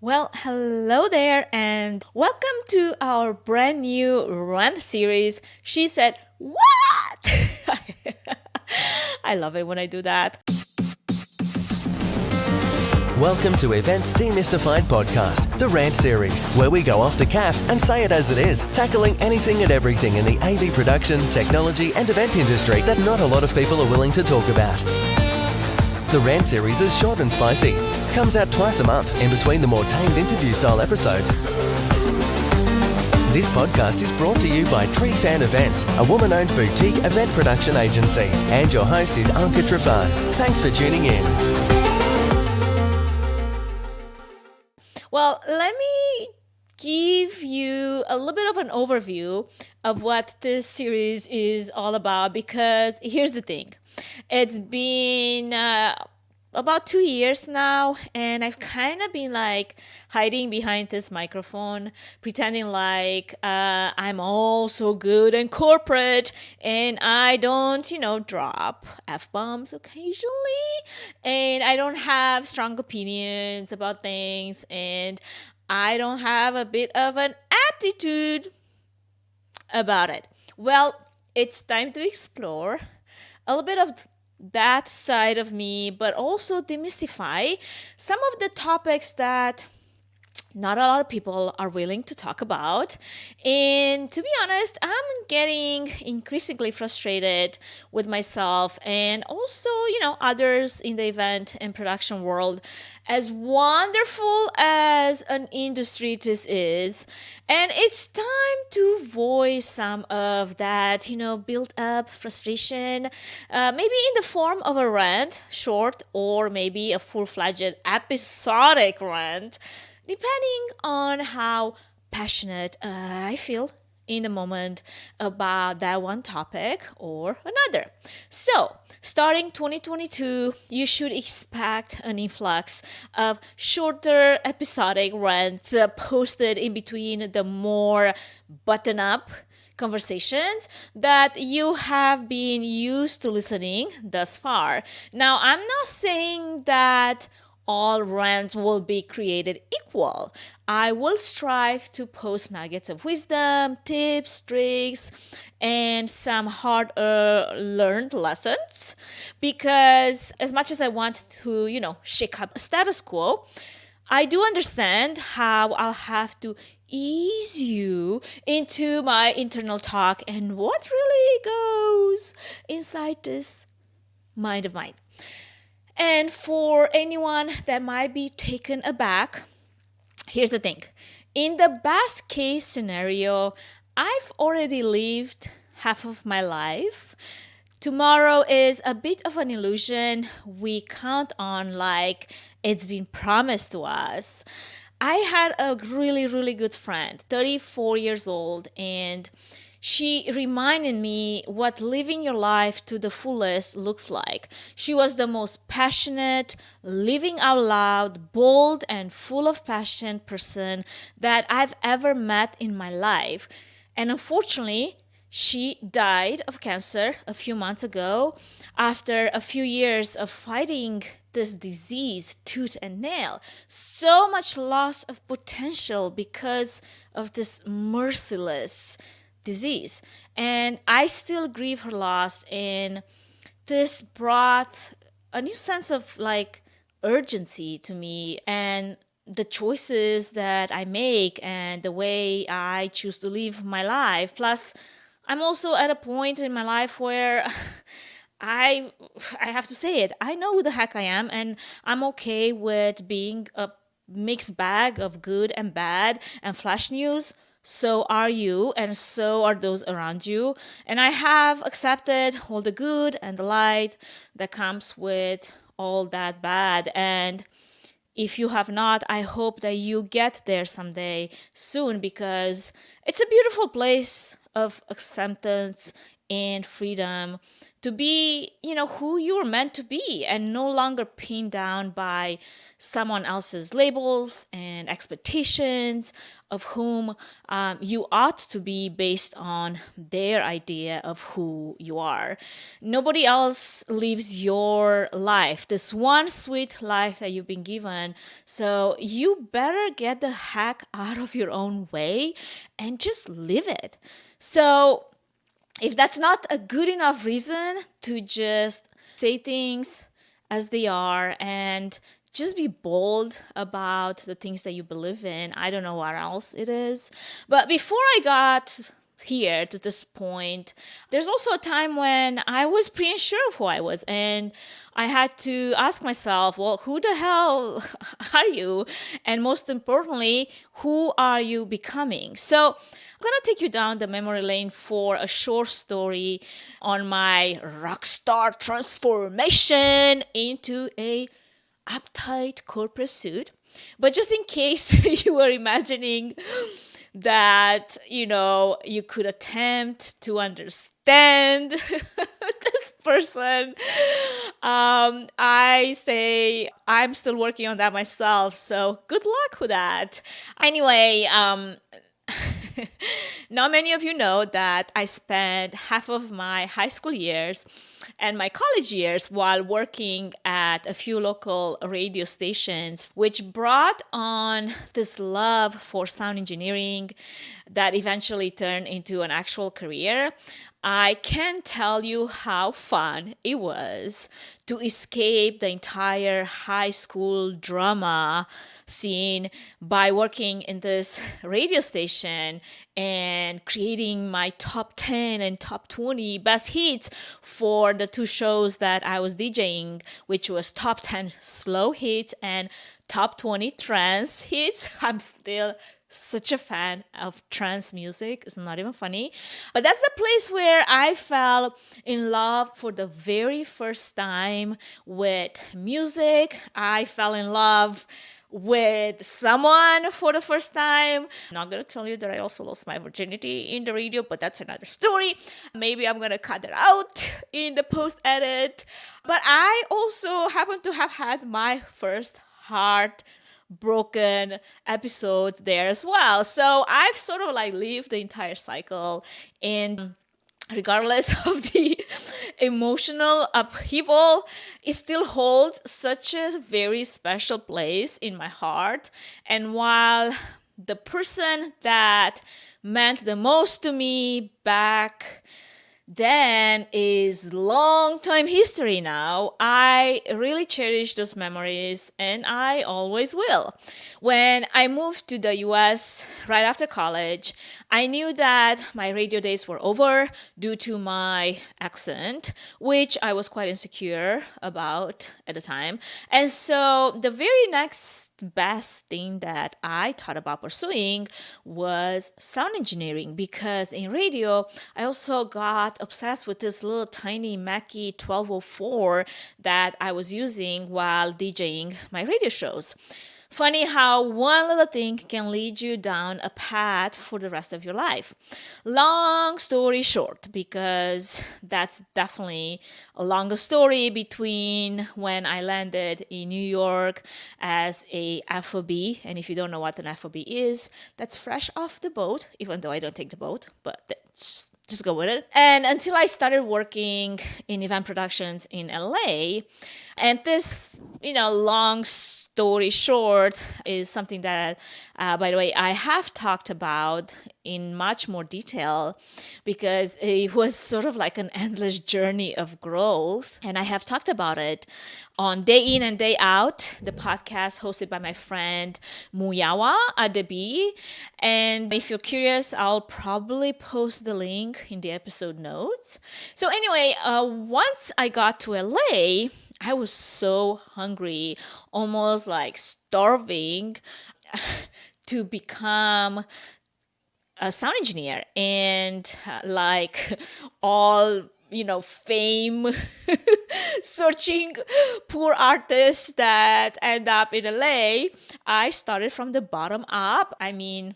Well, hello there, and welcome to our brand new Rant series. She said, "What?" I love it when I do that. Welcome to Events Demystified podcast, the Rant series, where we go off the cuff and say it as it is, tackling anything and everything in the AV production, technology, and event industry that not a lot of people are willing to talk about. The Rant series is short and spicy, comes out twice a month in between the more tamed interview-style episodes. This podcast is brought to you by Tree Fan Events, a woman-owned boutique event production agency, and your host is Anka Trifan. Thanks for tuning in. Well, let me give you a little bit of an overview of what this series is all about, because here's the thing. It's been about 2 years now, and I've kind of been like hiding behind this microphone, pretending like I'm all so good and corporate, and I don't, drop F-bombs occasionally, and I don't have strong opinions about things, and I don't have a bit of an attitude about it. Well, it's time to explore a little bit of that side of me, but also demystify some of the topics that not a lot of people are willing to talk about. And to be honest, I'm getting increasingly frustrated with myself and also, others in the event and production world, as wonderful as an industry this is. And it's time to voice some of that, built up frustration, maybe in the form of a rant, short, or maybe a full-fledged episodic rant, depending on how passionate I feel in the moment about that one topic or another. So, starting 2022, you should expect an influx of shorter episodic rants posted in between the more button-up conversations that you have been used to listening thus far. Now, I'm not saying that all rants will be created equal. I will strive to post nuggets of wisdom, tips, tricks, and some hard learned lessons, because as much as I want to, shake up a status quo, I do understand how I'll have to ease you into my internal talk and what really goes inside this mind of mine. And for anyone that might be taken aback, here's the thing. In the best case scenario, I've already lived half of my life. Tomorrow is a bit of an illusion we count on like it's been promised to us. I had a really, really good friend, 34 years old, and she reminded me what living your life to the fullest looks like. She was the most passionate, living out loud, bold, and full of passion person that I've ever met in my life. And unfortunately, she died of cancer a few months ago after a few years of fighting this disease tooth and nail. So much loss of potential because of this merciless disease. And I still grieve her loss, and this brought a new sense of like urgency to me and the choices that I make and the way I choose to live my life. Plus, I'm also at a point in my life where I have to say it. I know who the heck I am, and I'm okay with being a mixed bag of good and bad and flash news. So are you, and so are those around you. And I have accepted all the good and the light that comes with all that bad. And if you have not, I hope that you get there someday soon, because it's a beautiful place of acceptance and freedom to be, who you were meant to be and no longer pinned down by someone else's labels and expectations of whom you ought to be based on their idea of who you are. Nobody else lives your life, this one sweet life that you've been given. So you better get the heck out of your own way and just live it. So if that's not a good enough reason to just say things as they are and just be bold about the things that you believe in, I don't know what else it is. But before I got here to this point, there's also a time when I was pretty unsure of who I was, and I had to ask myself, well, who the hell are you? And most importantly, who are you becoming? So I'm going to take you down the memory lane for a short story on my rock star transformation into a uptight corporate suit. But just in case you were imagining that, you could attempt to understand this person, I say I'm still working on that myself. So good luck with that. Anyway, not many of you know that I spent half of my high school years and my college years while working at a few local radio stations, which brought on this love for sound engineering that eventually turned into an actual career. I can't tell you how fun it was to escape the entire high school drama scene by working in this radio station and creating my top 10 and top 20 best hits for the two shows that I was DJing, which was top 10 slow hits and top 20 trance hits. I'm still such a fan of trance music. It's not even funny. But that's the place where I fell in love for the very first time with music. I fell in love with someone for the first time. I'm not going to tell you that I also lost my virginity in the radio, but that's another story. Maybe I'm going to cut it out in the post edit. But I also happen to have had my first heart broken episode there as well. So I've sort of lived the entire cycle, and regardless of the emotional upheaval, it still holds such a very special place in my heart. And while the person that meant the most to me back then is long time history now, I really cherish those memories, and I always will. When I moved to the US right after college, I knew that my radio days were over due to my accent, which I was quite insecure about at the time. And so the very next best thing that I thought about pursuing was sound engineering, because in radio, I also got obsessed with this little tiny Mackie 1204 that I was using while DJing my radio shows. Funny how one little thing can lead you down a path for the rest of your life. Long story short, because that's definitely a longer story between when I landed in New York as a FOB, and if you don't know what an FOB is, that's fresh off the boat, even though I don't take the boat, but just go with it. And until I started working in event productions in LA, and this, long story short, is something that, by the way, I have talked about in much more detail, because it was sort of like an endless journey of growth. And I have talked about it on Day In and Day Out, the podcast hosted by my friend Muyawa Adebi. And if you're curious, I'll probably post the link in the episode notes. So anyway, once I got to LA, I was so hungry, almost like starving, to become a sound engineer. And all fame searching poor artists that end up in LA, I started from the bottom up. I mean,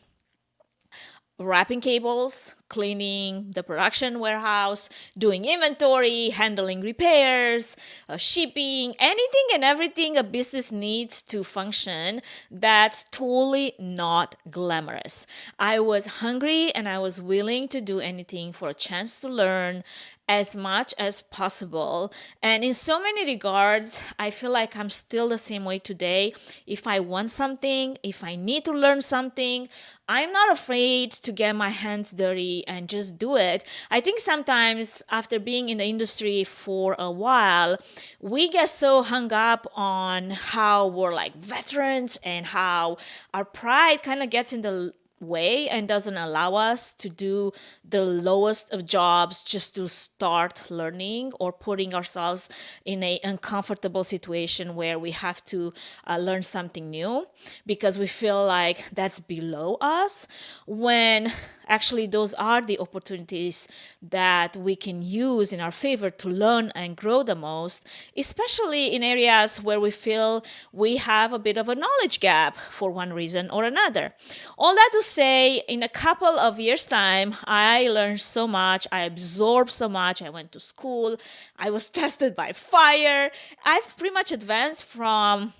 wrapping cables, cleaning the production warehouse, doing inventory, handling repairs, shipping, anything and everything a business needs to function. That's totally not glamorous. I was hungry and I was willing to do anything for a chance to learn as much as possible. And in so many regards, I feel like I'm still the same way today. If I want something, if I need to learn something, I'm not afraid to get my hands dirty and just do it. I think sometimes after being in the industry for a while, we get so hung up on how we're like veterans and how our pride kind of gets in the way and doesn't allow us to do the lowest of jobs just to start learning or putting ourselves in a uncomfortable situation where we have to learn something new because we feel like that's below us, when actually those are the opportunities that we can use in our favor to learn and grow the most, especially in areas where we feel we have a bit of a knowledge gap for one reason or another. All that to say, in a couple of years' time, I learned so much, I absorbed so much, I went to school, I was tested by fire. I've pretty much advanced from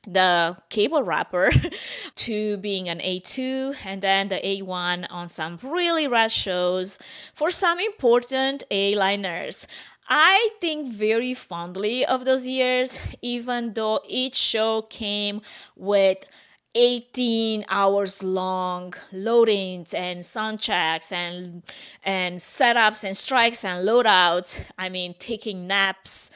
the cable wrapper to being an A2 and then the A1 on some really rad shows for some important A-liners. I think very fondly of those years, even though each show came with 18 hours long loadings and sound checks and setups and strikes and loadouts. I mean, taking naps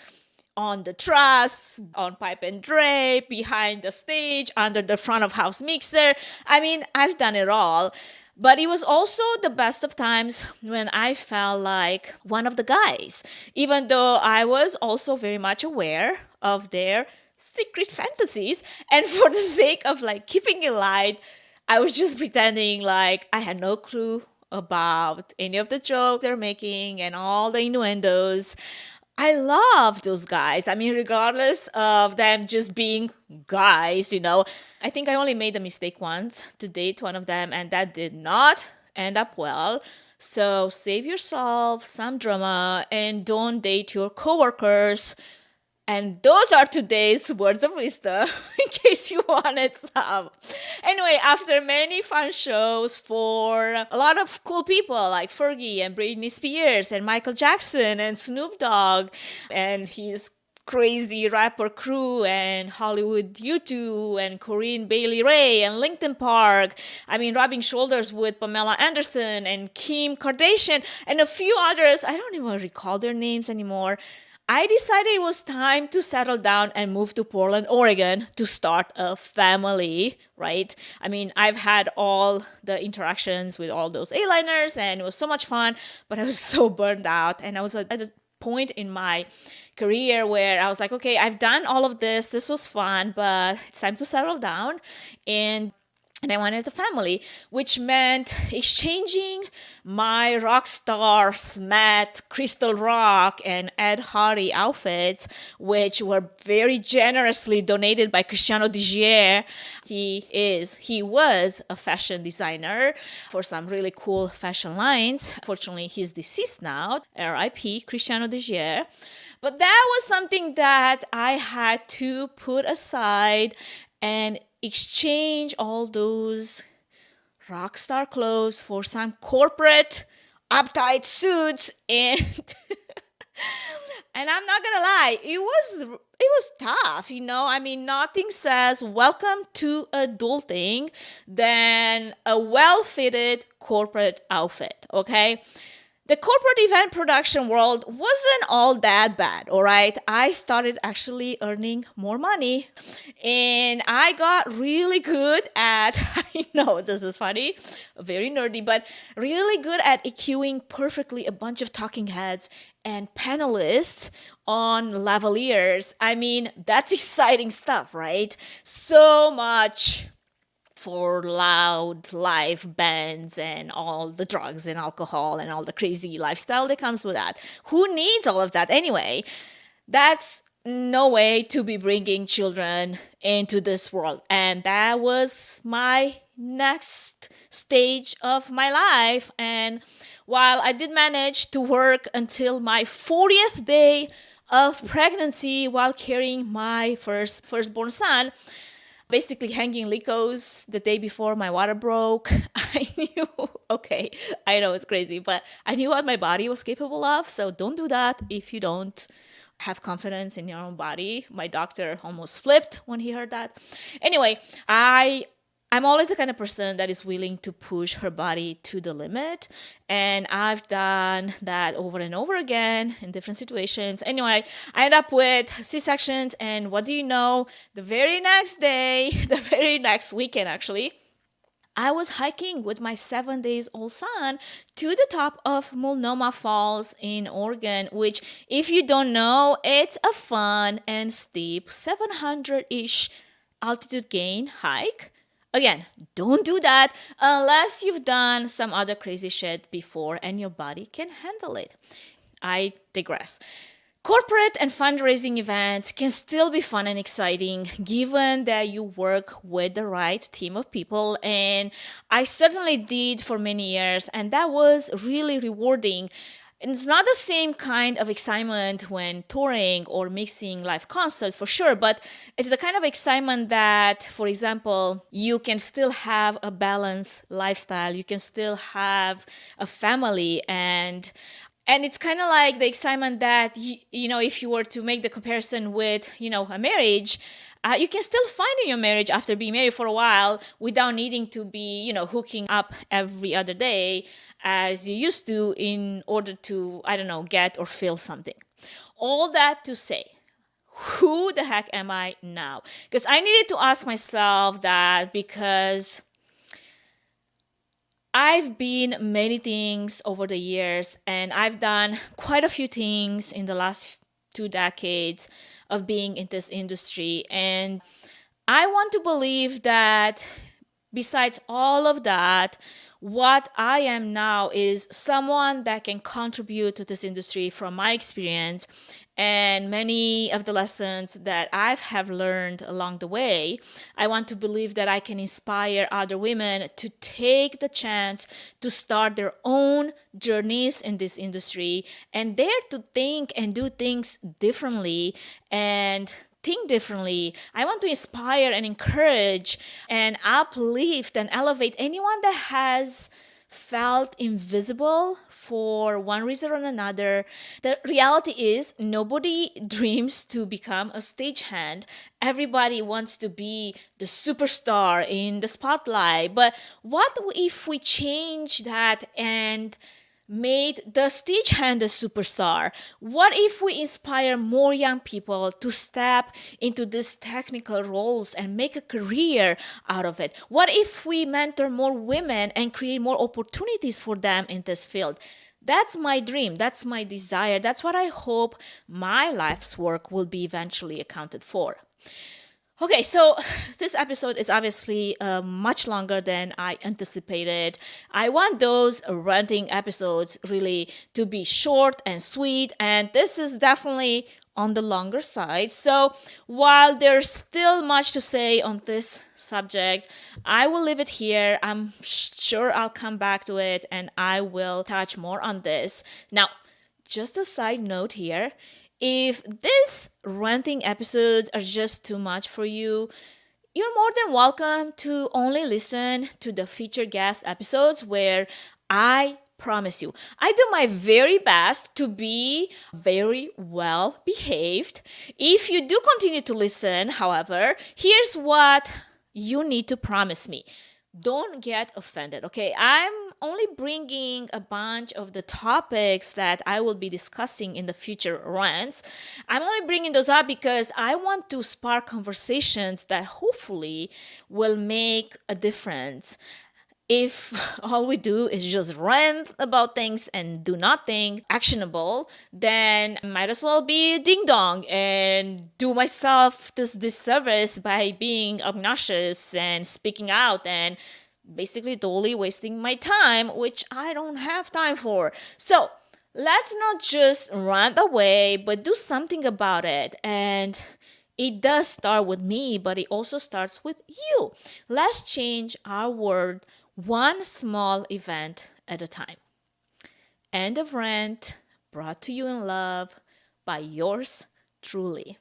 on the truss, on pipe and drape, behind the stage, under the front of house mixer. I mean, I've done it all. But it was also the best of times when I felt like one of the guys, even though I was also very much aware of their secret fantasies. And for the sake of like keeping it light, I was just pretending like I had no clue about any of the jokes they're making and all the innuendos. I love those guys. I mean, regardless of them just being guys, I think I only made the mistake once to date one of them, and that did not end up well. So save yourself some drama and don't date your coworkers. And those are today's words of wisdom, in case you wanted some. Anyway, after many fun shows for a lot of cool people like Fergie and Britney Spears and Michael Jackson and Snoop Dogg and his crazy rapper crew and Hollywood U2 and Corinne Bailey Rae and Linkin Park. I mean, rubbing shoulders with Pamela Anderson and Kim Kardashian and a few others. I don't even recall their names anymore. I decided it was time to settle down and move to Portland, Oregon to start a family, right? I mean, I've had all the interactions with all those A-liners and it was so much fun, but I was so burned out. And I was at a point in my career where I was like, okay, I've done all of this. This was fun, but it's time to settle down. And I wanted a family, which meant exchanging my rock star, Smat, Crystal Rock, and Ed Hardy outfits, which were very generously donated by Cristiano Digier. He was a fashion designer for some really cool fashion lines. Fortunately, he's deceased now, R.I.P. Cristiano Digier. But that was something that I had to put aside and exchange all those rock star clothes for some corporate uptight suits and and I'm not gonna lie, it was tough, I mean, nothing says welcome to adulting than a well-fitted corporate outfit, okay? The corporate event production world wasn't all that bad, all right? I started actually earning more money and I got really good at, I know this is funny, very nerdy, but really good at EQing perfectly a bunch of talking heads and panelists on lavaliers. I mean, that's exciting stuff, right? So much for loud live bands and all the drugs and alcohol and all the crazy lifestyle that comes with that. Who needs all of that anyway? That's no way to be bringing children into this world. And that was my next stage of my life. And while I did manage to work until my 40th day of pregnancy while carrying my firstborn son, basically hanging Licos the day before my water broke, I knew, okay, I know it's crazy, but I knew what my body was capable of. So don't do that if you don't have confidence in your own body. My doctor almost flipped when he heard that. Anyway, I'm always the kind of person that is willing to push her body to the limit. And I've done that over and over again in different situations. Anyway, I end up with C-sections. And what do you know? The very next day, the very next weekend, actually, I was hiking with my 7 days old son to the top of Multnomah Falls in Oregon, which, if you don't know, it's a fun and steep 700-ish altitude gain hike. Again, don't do that unless you've done some other crazy shit before and your body can handle it. I digress. Corporate and fundraising events can still be fun and exciting given that you work with the right team of people. And I certainly did for many years, and that was really rewarding. And it's not the same kind of excitement when touring or mixing live concerts, for sure, but it's the kind of excitement that, for example, you can still have a balanced lifestyle, you can still have a family, and it's kind of like the excitement that, you know, if you were to make the comparison with, you know, a marriage, you can still find in your marriage after being married for a while without needing to be, you know, hooking up every other day as you used to in order to, I don't know, get or feel something. All that to say, who the heck am I now? Because I needed to ask myself that, because I've been many things over the years, and I've done quite a few things in the last 2 decades of being in this industry. And I want to believe that besides all of that, what I am now is someone that can contribute to this industry from my experience and many of the lessons that I have learned along the way. I want to believe that I can inspire other women to take the chance to start their own journeys in this industry and dare to think and do things differently and think differently. I want to inspire and encourage and uplift and elevate anyone that has felt invisible for one reason or another. The reality is, nobody dreams to become a stagehand. Everybody wants to be the superstar in the spotlight. But what if we change that and made the stagehand a superstar? What if we inspire more young people to step into these technical roles and make a career out of it? What if we mentor more women and create more opportunities for them in this field? That's my dream. That's my desire. That's what I hope my life's work will be eventually accounted for. Okay, so this episode is obviously much longer than I anticipated. I want those ranting episodes really to be short and sweet, and this is definitely on the longer side. So while there's still much to say on this subject, I will leave it here. I'm sure I'll come back to it and I will touch more on this. Now, just a side note here. If these ranting episodes are just too much for you, you're more than welcome to only listen to the featured guest episodes where I promise you, I do my very best to be very well behaved. If you do continue to listen, however, here's what you need to promise me. Don't get offended, okay? I'm only bringing a bunch of the topics that I will be discussing in the future rants. I'm only bringing those up because I want to spark conversations that hopefully will make a difference. If all we do is just rant about things and do nothing actionable, then I might as well be ding dong and do myself this disservice by being obnoxious and speaking out and basically totally wasting my time, which I don't have time for. So Let's not just run away, but do something about it. And it does start with me, but it also starts with you. Let's change our world one small event at a time. End of Rant, brought to you in love by yours truly.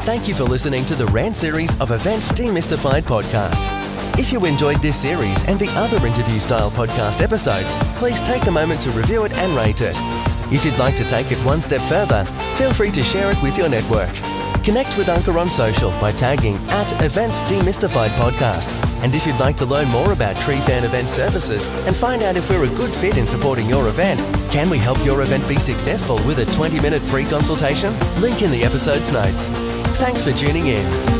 Thank you for listening to the Rant series of Events Demystified podcast. If you enjoyed this series and the other interview-style podcast episodes, please take a moment to review it and rate it. If you'd like to take it one step further, feel free to share it with your network. Connect with Anchor on social by tagging @Events Demystified Podcast. And if you'd like to learn more about Tree Fan Event services and find out if we're a good fit in supporting your event, can we help your event be successful with a 20-minute free consultation? Link in the episode's notes. Thanks for tuning in.